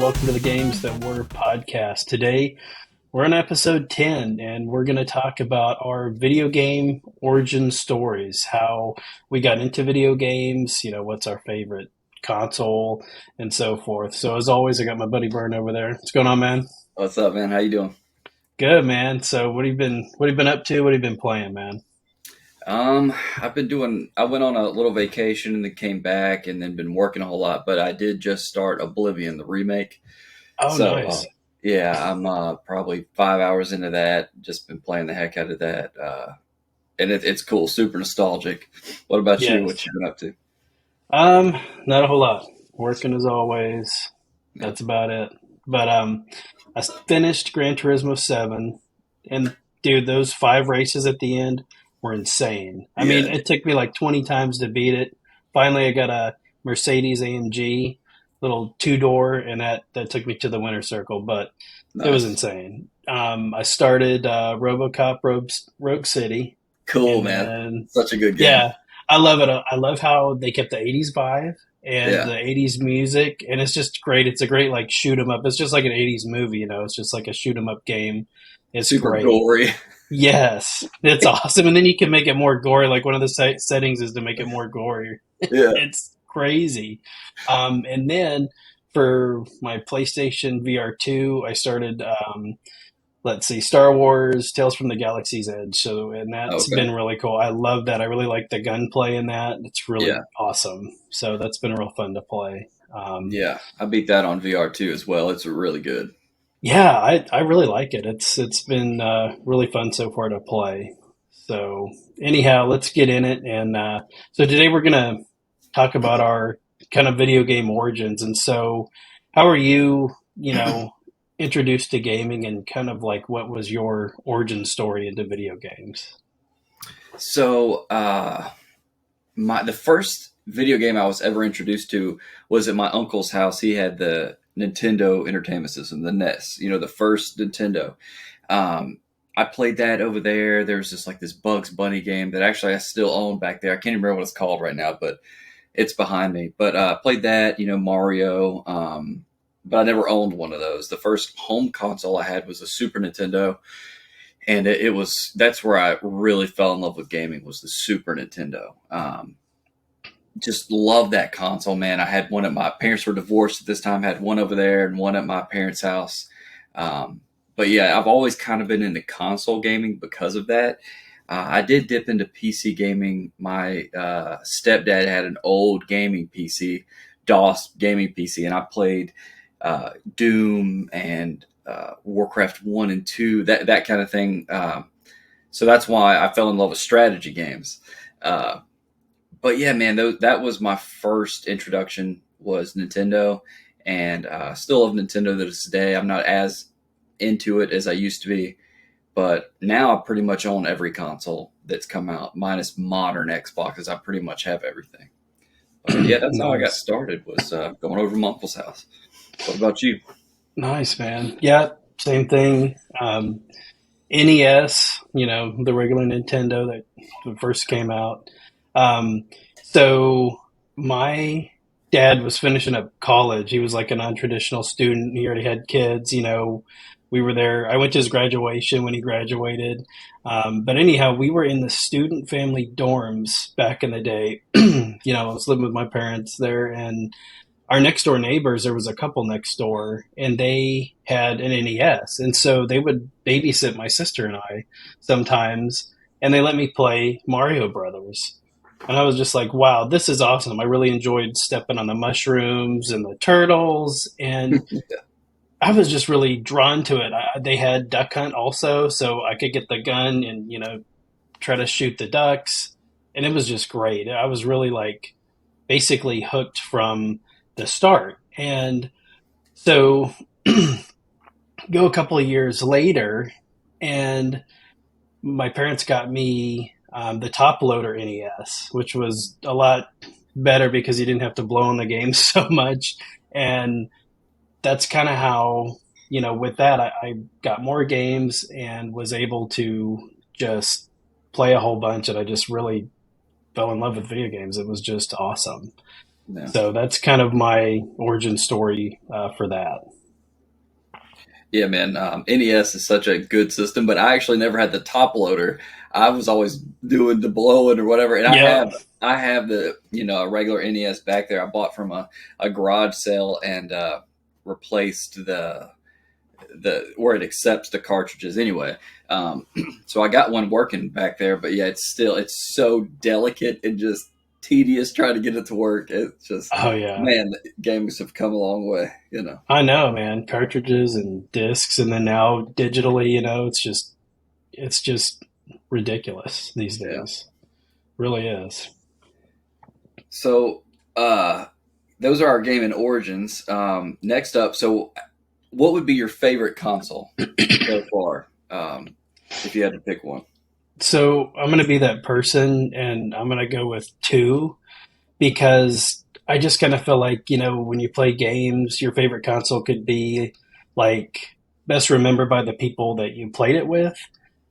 welcome to the Games That Were podcast. Today, we're on episode 10, and we're going to talk about our video game origin stories, how we got into video games, what's our favorite console, and so forth. So, as always, I got my buddy Vern over there. What's going on, man? What's up, man? How you doing? Good, man. So, what have you been up to? What have you been playing, man? I went on a little vacation and then came back and then been working a whole lot, but I did just start Oblivion, the remake. Oh, So, nice. yeah, I'm probably 5 hours into that. Just been playing the heck out of that. And it's cool, super nostalgic. What about you? Yes. What you been up to? Not a whole lot. Working as always. Yeah. That's about it. But I finished Gran Turismo 7, and dude, those five races at the end were insane. I mean, Yeah, it took me like 20 times to beat it. Finally, I got a Mercedes AMG, little two-door, and that took me to the winner's circle, but it was nice. insane. I started RoboCop Rogue City, Cool, and man. then Such a good game. yeah, I love it. I love how they kept the '80s vibe and Yeah. the '80s music, and it's just great. It's a great like shoot 'em up. It's just like an '80s movie, It's just like a shoot 'em up game. It's Super great. gory. Yes, it's awesome, and then you can make it more gory. Like one of the settings is to make it more gory. Yeah. It's crazy. And then for my PlayStation VR2, I started. Let's see, Star Wars: Tales from the Galaxy's Edge. So, and that's Okay. been really cool. I love that. I really like the gunplay in that. It's really Yeah. awesome. So that's been real fun to play. Yeah. I beat that on VR too as well. It's really good. Yeah, I really like it. It's been really fun so far to play. So anyhow, let's get in it. And so today we're gonna talk about our kind of video game origins. And so, how are you? Introduced to gaming, and kind of like what was your origin story into video games? So, the first video game I was ever introduced to was at my uncle's house. He had the Nintendo Entertainment System, the NES. The first Nintendo. Um, I played that over there. There was just like this Bugs Bunny game that actually I still own back there. I can't even remember what it's called right now, but it's behind me. But played that. Mario. But I never owned one of those. The first home console I had was a Super Nintendo, and it was that's where I really fell in love with gaming was the Super Nintendo. Just love that console, man. I had one at my parents were divorced at this time. I had one over there and one at my parents' house. But yeah, I've always kind of been into console gaming because of that. I did dip into PC gaming. My stepdad had an old gaming PC, DOS gaming PC, and I played Doom and Warcraft 1 and 2, that kind of thing. So that's why I fell in love with strategy games. Uh, but yeah, man, that was my first introduction was Nintendo, and still love Nintendo to this day. I'm not as into it as I used to be, but now I pretty much own every console that's come out, minus modern Xboxes. I pretty much have everything. But yeah, that's how I got Nice, started was going over to my uncle's house. What about you? nice, man. Yeah, same thing. NES, the regular Nintendo that first came out. So my dad was finishing up college. He was like a non-traditional student. He already had kids. We were there. I went to his graduation when he graduated. But anyhow, we were in the student family dorms back in the day. I was living with my parents there, and our next door neighbors, there was a couple next door, and they had an NES, and so they would babysit my sister and I sometimes, and they let me play Mario Brothers. And I was just like, wow, this is awesome. I really enjoyed stepping on the mushrooms and the turtles, and I was just really drawn to it. They had Duck Hunt also, so I could get the gun and try to shoot the ducks, and it was just great. I was really like basically hooked from the start. And so go a couple of years later, and my parents got me the top loader NES, which was a lot better because you didn't have to blow on the game so much. And that's kind of how, with that, I got more games and was able to just play a whole bunch. And I just really fell in love with video games. It was just awesome. Yeah. So that's kind of my origin story for that. Yeah, man. NES is such a good system, but I actually never had the top loader. I was always doing the blowing or whatever, and Yep. I have the a regular NES back there. I bought from a garage sale and replaced the where it accepts the cartridges anyway. Um, so I got one working back there, but yeah, it's so delicate and just tedious trying to get it to work. It's just Oh yeah. man, games have come a long way. You know. I know, man. Cartridges and discs, and then now digitally, it's just ridiculous these Yeah. days. Really is. So uh, those are our gaming origins. Next up, so what would be your favorite console so far? If you had to pick one. So I'm gonna be that person, and I'm gonna go with two because I just kind of feel like, when you play games, your favorite console could be like best remembered by the people that you played it with.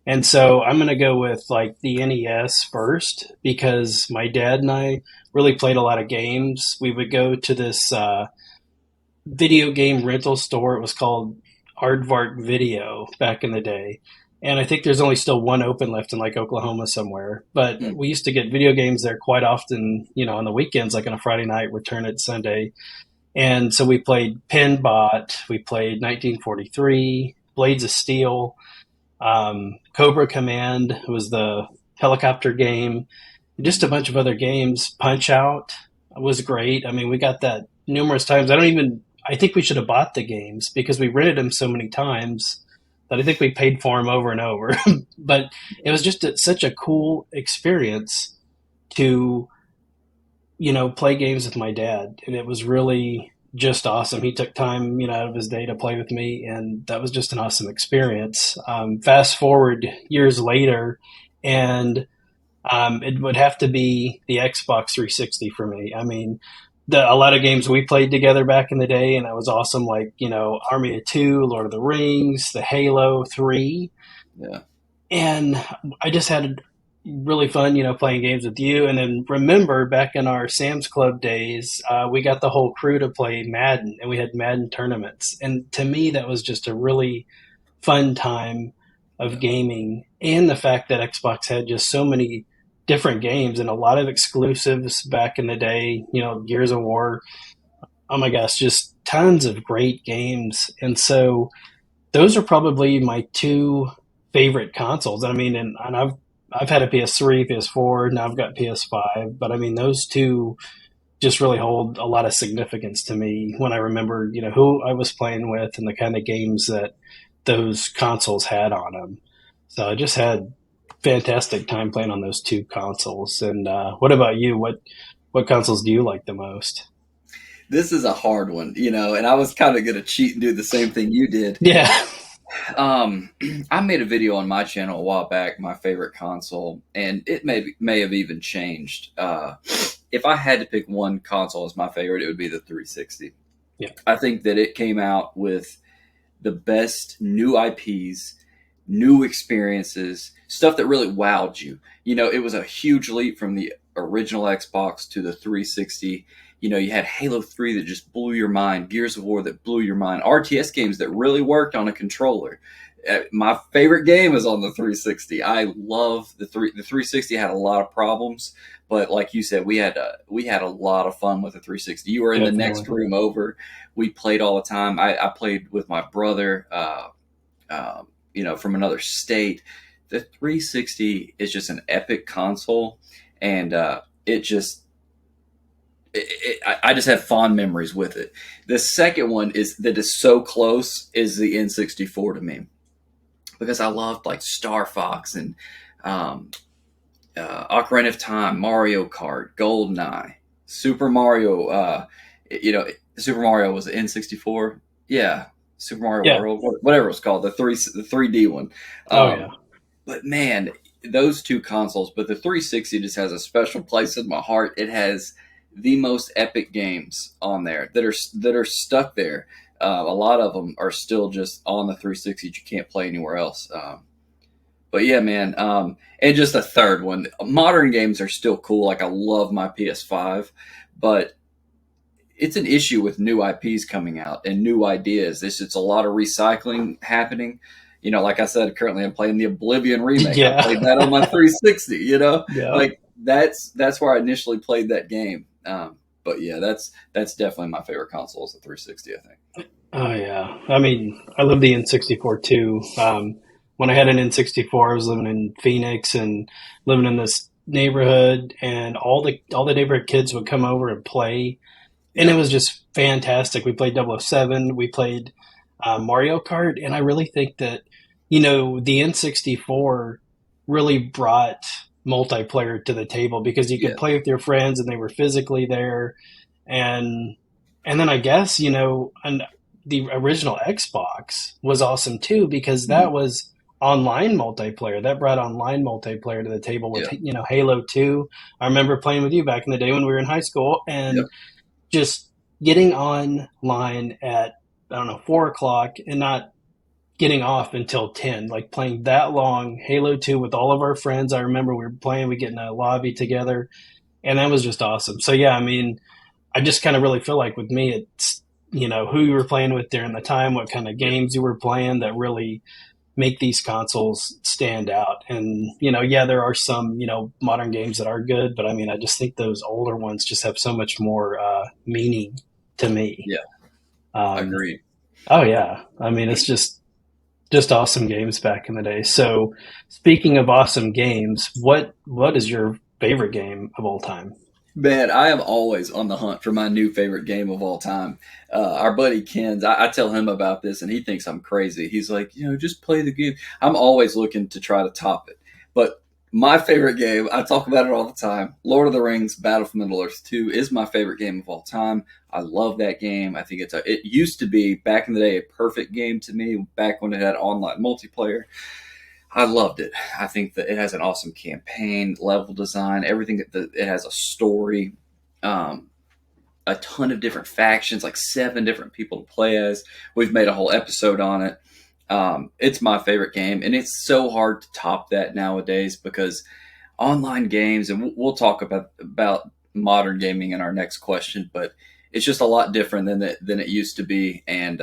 And so I'm going to go with like the NES first because my dad and I really played a lot of games. We would go to this video game rental store. It was called Aardvark Video back in the day. And I think there's only still one open left in like Oklahoma somewhere. But Hmm. we used to get video games there quite often, on the weekends, like on a Friday night, return it Sunday. And so we played Pinbot, we played 1943, Blades of Steel, Cobra Command was the helicopter game, just a bunch of other games. Punch Out was great. I mean, we got that numerous times. I think we should have bought the games because we rented them so many times that I think we paid for them over and over. But it was just such a cool experience to, play games with my dad. And it was really just awesome. He took time, out of his day to play with me. And that was just an awesome experience. Fast forward years later, and it would have to be the Xbox 360 for me. I mean, a lot of games we played together back in the day, and that was awesome. Like Army of Two, Lord of the Rings, the Halo 3, Yeah. and I just had really fun, playing games with you. And then remember back in our Sam's Club days, we got the whole crew to play Madden, and we had Madden tournaments. And to me, that was just a really fun time of Yeah. gaming, and the fact that Xbox had just so many different games and a lot of exclusives back in the day, Gears of War. Oh my gosh, just tons of great games. And so those are probably my two favorite consoles. I mean, and I've had a PS3, PS4, now I've got PS5, but I mean those two just really hold a lot of significance to me when I remember, who I was playing with and the kind of games that those consoles had on them. So I just had fantastic time playing on those two consoles. And what about you? What consoles do you like the most? This is a hard one, and I was kind of going to cheat and do the same thing you did. Yeah. Um, I made a video on my channel a while back, my favorite console, and it may have even changed. If I had to pick one console as my favorite, it would be the 360. Yeah. I think that it came out with the best new IPs, new experiences, stuff that really wowed you. It was a huge leap from the original Xbox to the 360. You had Halo 3 that just blew your mind, Gears of War that blew your mind, RTS games that really worked on a controller. My favorite game is on the 360. I love the 360 had a lot of problems, but like you said, we had a lot of fun with the 360. You were in the next Definitely. room over. We played all the time. I played with my brother, from another state. The 360 is just an epic console, and it just I just have fond memories with it. The second one is so close is the N64 to me because I loved like Star Fox and um, Ocarina of Time, Mario Kart, GoldenEye, Super Mario. Super Mario was the N64. Yeah, Super Mario Yeah. World, whatever it was called, the 3D one. Oh yeah. Um, but man, those two consoles, but the 360 just has a special place in my heart. It has the most epic games on there that are stuck there. A lot of them are still just on the 360. You can't play anywhere else. But yeah, man. And just a third one. Modern games are still cool. Like I love my PS5, but it's an issue with new IPs coming out and new ideas. It's a lot of recycling happening. Like I said, currently I'm playing the Oblivion remake. I Yeah. played that on my 360. Yeah. Like that's where I initially played that game. But yeah, that's definitely my favorite console is the 360. I think. Oh yeah. I mean, I lived the N64 too. When I had an N64, I was living in Phoenix and living in this neighborhood, and all the neighborhood kids would come over and play, and it Yeah, was just fantastic. We played 007, we played Mario Kart, and I really think that the N64 really brought multiplayer to the table because you could yeah, play with your friends and they were physically there, and then I guess and the original Xbox was awesome too because mhm, that was online multiplayer. That brought online multiplayer to the table with yeah, Halo 2. I remember playing with you back in the day when we were in high school yeah, and just getting online at I don't know 4 o'clock and not getting off until 10, like playing that long Halo 2 with all of our friends. I remember we were playing, we get in a lobby together, and that was just awesome. So yeah, I mean, I just kind of really feel like with me, it's who you were playing with during the time, what kind of yeah. games you were playing that really make these consoles stand out. And yeah, there are some modern games that are good, but I mean, I just think those older ones just have so much more meaning to me. Yeah, Um, agreed. oh yeah, I mean, it's just awesome games back in the day. So speaking of awesome games, what is your favorite game of all time? Man, I am always on the hunt for my new favorite game of all time. Our buddy Ken's, I tell him about this and he thinks I'm crazy. He's like, just play the game. I'm always looking to try to top it. But my favorite game, I talk about it all the time. Lord of the Rings Battle for Middle Earth 2 is my favorite game of all time. I love that game. I think it used to be back in the day a perfect game to me back when it had online multiplayer. I loved it. I think that it has an awesome campaign, level design, everything. It has a story, um, a ton of different factions, like 7 different people to play as. We've made a whole episode on it. It's my favorite game, and it's so hard to top that nowadays because online games, and we'll talk about modern gaming in our next question, but it's just a lot different than it used to be, and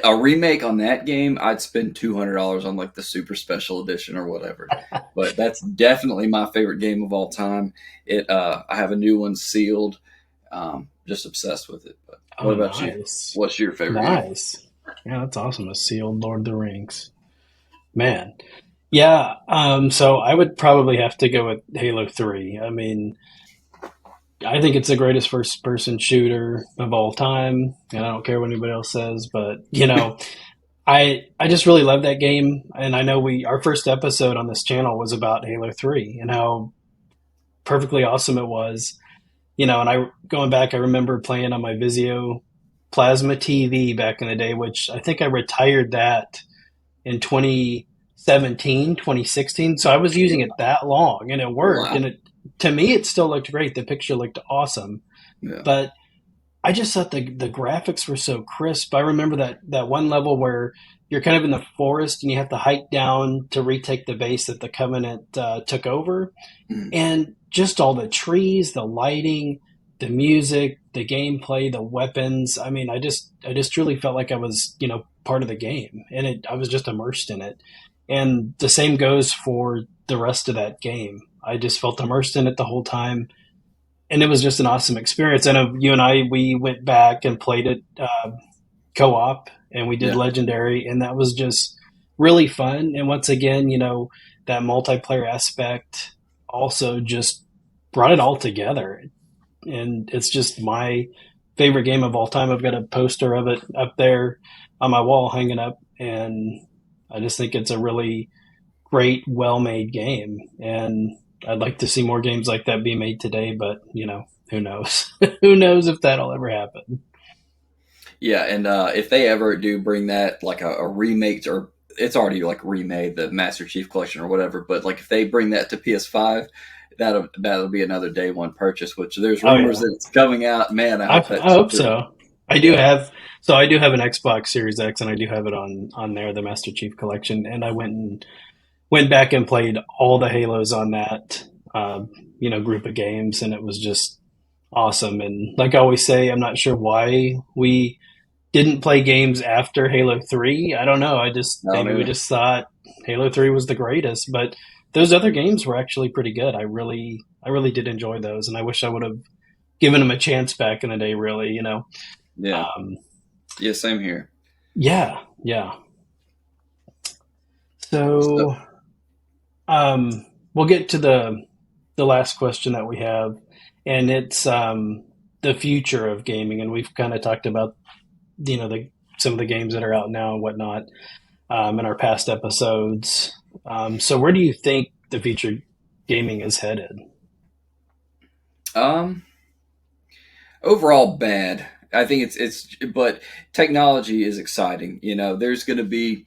a remake on that game, I'd spend $200 on like the super special edition or whatever. But that's definitely my favorite game of all time. I have a new one sealed. Just obsessed with it. But what Oh, about you? nice. What's your favorite game? Nice. Yeah, that's awesome. A sealed Lord of the Rings. Man. Yeah, so I would probably have to go with Halo 3. I mean, I think it's the greatest first person shooter of all time, and I don't care what anybody else says, but I just really love that game, and I know we our first episode on this channel was about Halo 3 and how perfectly awesome it was. And I going back, I remember playing on my Vizio plasma TV back in the day, which I think I retired that in 2017, 2016. So I was using it that long and it worked. Wow. And to me, it still looked great. The picture looked awesome, Yeah. but I just thought the graphics were so crisp. I remember that one level where you're kind of in the forest and you have to hike down to retake the base that the Covenant took over, Mm. and just all the trees, the lighting, the music, the gameplay, the weapons. I mean, I just truly felt like I was part of the game, and I was just immersed in it. And the same goes for the rest of that game. I just felt immersed in it the whole time, and it was just an awesome experience. And you and I, we went back and played it co-op, and we did Yeah. legendary, and that was just really fun. And once again, that multiplayer aspect also just brought it all together, and it's just my favorite game of all time. I've got a poster of it up there on my wall hanging up, and I just think it's a really great, well-made game, and I'd like to see more games like that be made today, but who knows? Who knows if that'll ever happen? Yeah, and if they ever do bring that like a remake, or it's already like remade the Master Chief Collection or whatever, but like if they bring that to PS5, that'll be another day one purchase. Which there's Oh rumors yeah, that it's coming out. Man, I I, hope I that's hope true. so. I do Yeah, have so I do have an Xbox Series X, and I do have it on there, the Master Chief Collection, and I went back and played all the Halos on that group of games, and it was just awesome. And like I always say, I'm not sure why we didn't play games after Halo 3. I don't know. I just No, maybe we neither. just thought Halo 3 was the greatest, but those other games were actually pretty good. I really did enjoy those, and I wish I would have given them a chance back in the day, really, you know. Yeah, Um, yeah, same here. yeah, yeah. So, So, we'll get to the last question that we have, and it's the future of gaming, and we've kind of talked about, you know, the some of the games that are out now and whatnot, in our past episodes. So where do you think the future gaming is headed? um, overall bad. I think but technology is exciting. You know, there's going to be,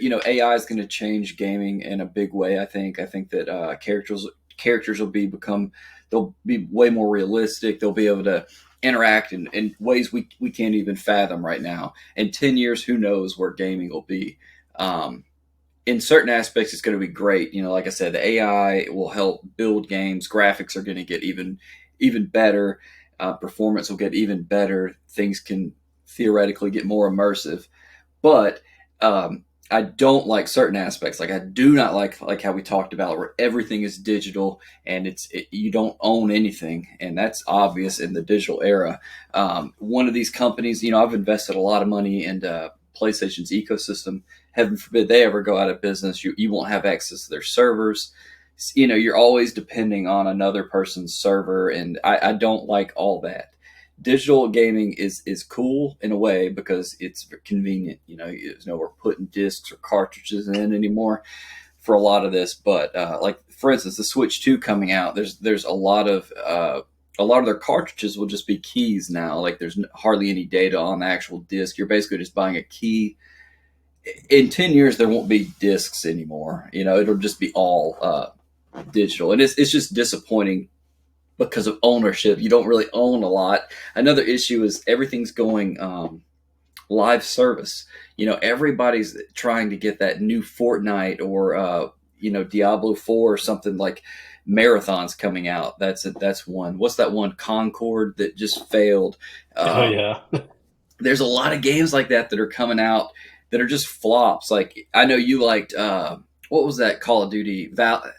AI is going to change gaming in a big way. I think that characters will become, they'll be way more realistic. They'll be able to interact in ways we can't even fathom right now. In 10 years, who knows where gaming will be. Um, in certain aspects, it's going to be great. You know, like I said, the AI will help build games. Graphics are going to get even better. Performance will get even better. Things can theoretically get more immersive. But I don't like certain aspects. Like I do not like how we talked about where everything is digital and you don't own anything, and that's obvious in the digital era. One of these companies, I've invested a lot of money into PlayStation's ecosystem. Heaven forbid they ever go out of business. You won't have access to their servers. You're always depending on another person's server, and I don't like all that. Digital gaming is cool in a way because it's convenient. There's no we're putting discs or cartridges in anymore for a lot of this. But like for instance, the Switch 2 coming out, there's a lot of their cartridges will just be keys now. Like there's hardly any data on the actual disc. You're basically just buying a key. In 10 years, there won't be discs anymore. It'll just be all digital, and it's just disappointing because of ownership. You don't really own a lot. Another issue is everything's going live service. Everybody's trying to get that new Fortnite or Diablo 4 or something like. Marathons coming out. That's one. What's that one? Concord that just failed. Oh Um, yeah. there's a lot of games like that are coming out that are just flops. Like I know you liked what was that Call of Duty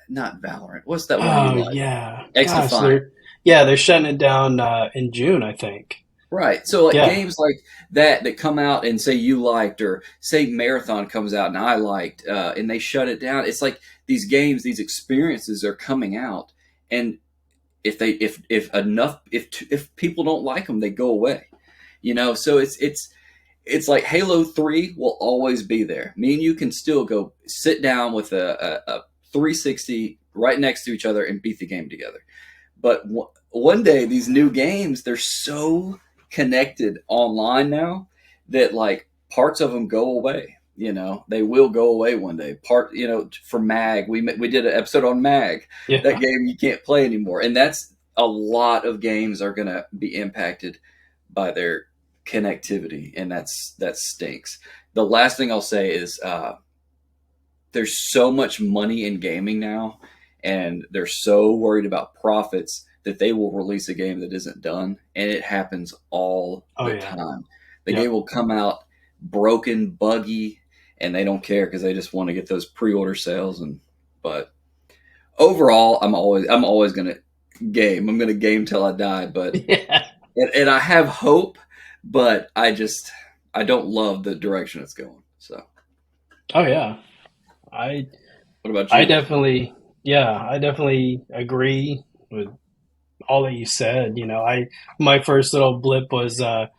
not Valorant. What's that one you Oh like? yeah. X Gosh, Defiant. they're shutting it down in June, I think. Right. So like Yeah. games like that come out and say you liked, or say Marathon comes out and I liked, and they shut it down. It's like these games, these experiences are coming out, and if people don't like them, they go away. So it's like Halo 3 will always be there. Me and you can still go sit down with a 360 right next to each other and beat the game together. But one day, these new games, they're so connected online now that like parts of them go away. They will go away one day. For Mag, we did an episode on Mag. That Yeah. game you can't play anymore, and that's a lot of games are going to be impacted by their connectivity, and that stinks. The last thing I'll say is there's so much money in gaming now, and they're so worried about profits that they will release a game that isn't done, and it happens all Oh the yeah. time. The game Yep. will come out broken, buggy, and they don't care because they just want to get those pre-order sales. And but overall, I'm always gonna game. I'm gonna game till I die. But Yeah. and I have hope, but I don't love the direction it's going. So, Oh yeah. I what about I you? definitely I definitely agree with all that you said. I my first little blip was I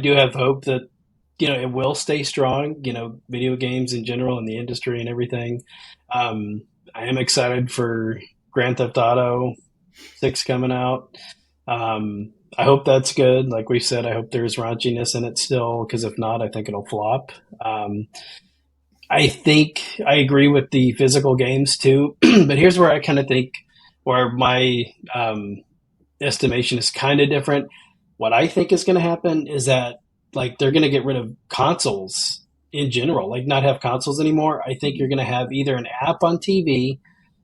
do have hope that it will stay strong, video games in general and the industry and everything. I am excited for Grand Theft Auto 6 coming out. I hope that's good. Like we said, I hope there's raunchiness in it still, because if not, I think it'll flop. I think I agree with the physical games too, but here's where I kind of think where my estimation is kind of different. What I think is going to happen is that like they're going to get rid of consoles in general, like not have consoles anymore. I think you're going to have either an app on TV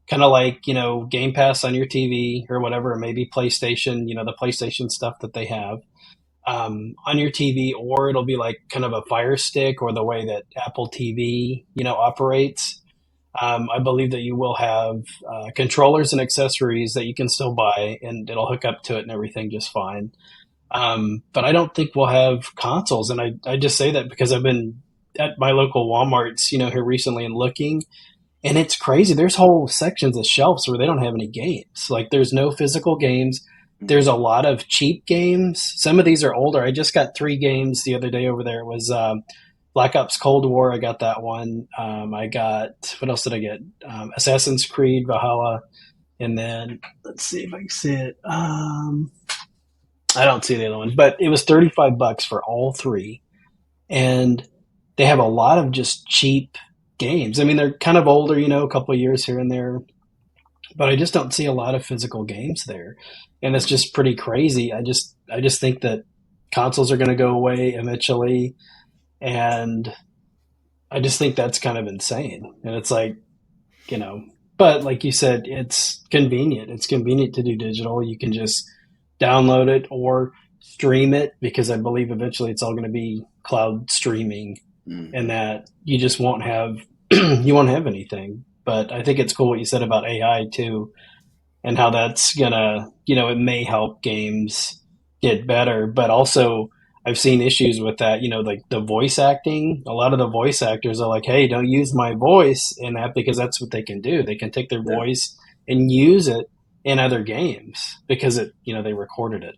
kind of like, Game Pass on your TV or whatever, or maybe PlayStation, the PlayStation stuff that they have on your TV, or it'll be like kind of a Fire Stick or the way that Apple TV, operates. I believe that you will have controllers and accessories that you can still buy, and it'll hook up to it and everything just fine. But I don't think we'll have consoles, and I just say that because I've been at my local WalMarts, here recently and looking, and it's crazy. There's whole sections of shelves where they don't have any games. Like there's no physical games. There's a lot of cheap games. Some of these are older. I just got 3 games the other day over there. It was Black Ops Cold War. I got that one. I got, what else did I get? Assassin's Creed Valhalla. And then let's see if I can see it. I don't see the other ones, but it was $35 for all 3. And they have a lot of just cheap games. I mean, they're kind of older, a couple of years here and there, but I just don't see a lot of physical games there, and it's just pretty crazy. I just think that consoles are going to go away eventually, and I just think that's kind of insane. And it's like, you know, but like you said, it's convenient. It's convenient to do digital. You can just download it or stream it, because I believe eventually it's all going to be cloud streaming, and that you just won't have you won't have anything. But I think it's cool what you said about AI too, and how that's gonna, it may help games get better, but also I've seen issues with that, like the voice acting. A lot of the voice actors are like, hey, don't use my voice in that, because that's what they can do. They can take their Yeah. voice and use it in other games because they recorded it.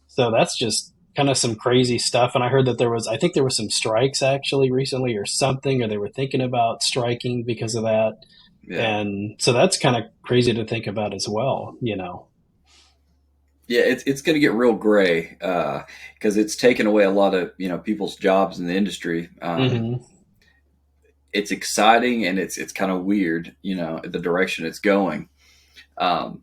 So that's just kind of some crazy stuff. And I heard that I think there was some strikes actually recently or something, or they were thinking about striking because of that. Yeah. And so that's kind of crazy to think about as well. Yeah, it's going to get real gray because it's taken away a lot of people's jobs in the industry. Hmm. It's exciting and it's kind of weird, the direction it's going. Um,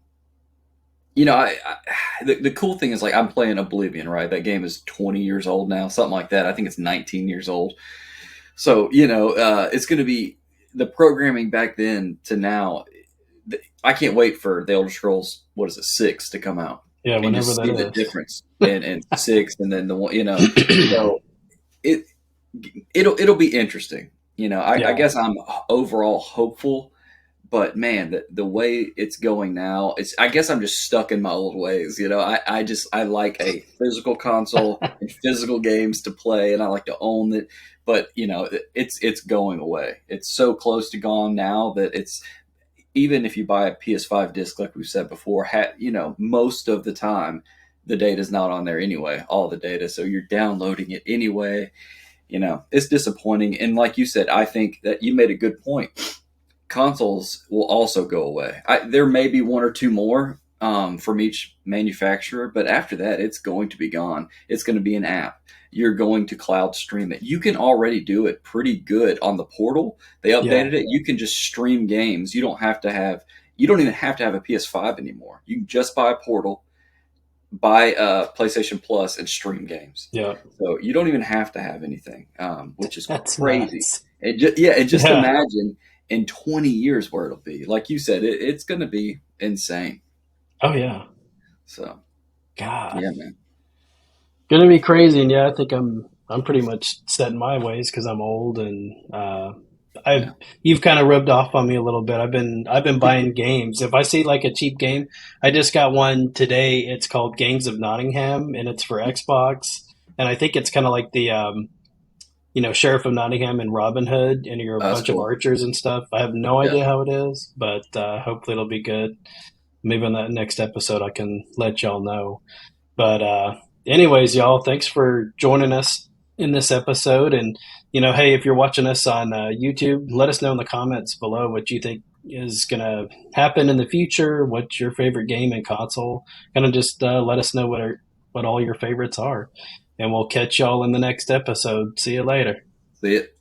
the cool thing is like I'm playing Oblivion, right? That game is 20 years old now, something like that. I think it's 19 years old. So it's going to be the programming back then to now. I can't wait for the Elder Scrolls. What is it, 6 to come out, Yeah, and whenever just that see the is. difference in 6, and then the one. So it it'll be interesting. I Yeah. guess I'm overall hopeful, but man, the way it's going now, I guess I'm just stuck in my old ways. I like a physical console and physical games to play, and I like to own it. But it's going away. It's so close to gone now that it's even if you buy a PS5 disc, like we've said before, most of the time the data's not on there anyway. All the data, so you're downloading it anyway. It's disappointing. And like you said, I think that you made a good point. Consoles will also go away. There may be one or two more from each manufacturer, but after that, it's going to be gone. It's going to be an app. You're going to cloud stream it. You can already do it pretty good on the portal. They Yeah. updated it. You can just stream games. You don't have to have. You don't even have to have a PS5 anymore. You can just buy a portal, buy a PlayStation Plus, and stream games. Yeah. So you don't even have to have anything, which is That's crazy. nuts. And just Yeah. imagine in 20 years where it'll be. Like you said, it's going to be insane. Oh yeah. So God. yeah, man. Gonna be crazy. And yeah, I think I'm pretty much set in my ways because I'm old, and I've Yeah. you've kind of rubbed off on me a little bit. I've been buying games. If I see like a cheap game, I just got one today. It's called Gangs of Nottingham, and it's for Xbox. And I think it's kind of like the Sheriff of Nottingham and Robin Hood, and you're a That's bunch of cool. archers and stuff. I have no Yeah. idea how it is, but hopefully it'll be good. Maybe on that next episode I can let y'all know. But anyways, y'all, thanks for joining us in this episode. And hey, if you're watching us on YouTube, let us know in the comments below what you think is gonna happen in the future. What's your favorite game and console? Kind of just let us know what all your favorites are, and we'll catch y'all in the next episode. See you later. See it.